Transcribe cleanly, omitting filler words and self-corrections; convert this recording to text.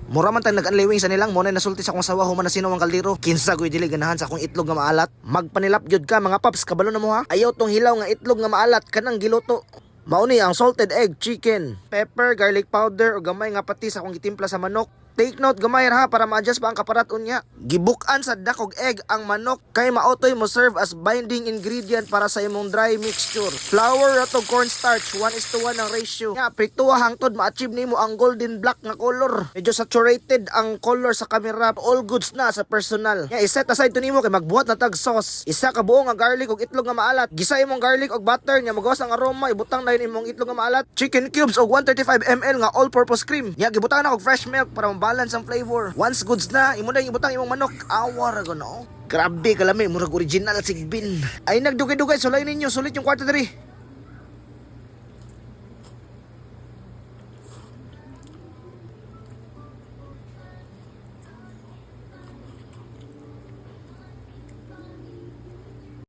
Mura man tayong nag-unliwing sa nilang, muna nasulti sa akong sawa, human na sino ang kaldero. Kinsa ko'y dili ganahan sa akong itlog nga maalat. Magpanilap gyud ka mga paps, kabalo na mo ha. Ayaw tong hilaw nga itlog nga maalat, kanang giluto. Mauni ang salted egg chicken, pepper, garlic powder o gamay nga patis akong gitimpla sa manok. Take note gamay ha para ma-adjust pa ang kaparat unya. Gibukan sa dakog egg ang manok kay maotoy mo serve as binding ingredient para sa imong dry mixture. Flour ratog cornstarch 1:1 ang ratio. Nga prituha hangtod ma-achieve nimo ang golden black nga color. Medyo saturated ang color sa camera. All goods na sa personal. Nga iset aside to nimo kay magbuhat na tag sauce. Isa ka buo nga garlic ug itlog nga maalat. Gisa imong garlic ug butter nya magawas ang aroma, ibutang na yun imong itlog nga maalat. Chicken cubes og 135 ml nga all-purpose cream. Nya gibutang na og fresh milk para balance ang flavor. Once goods na, imo na ibutang imong manok. Awar ako no. Grabe kalami, murag original sigbin. Ay nagdugay-dugay, sulay ninyo, sulit yung kwarto diri.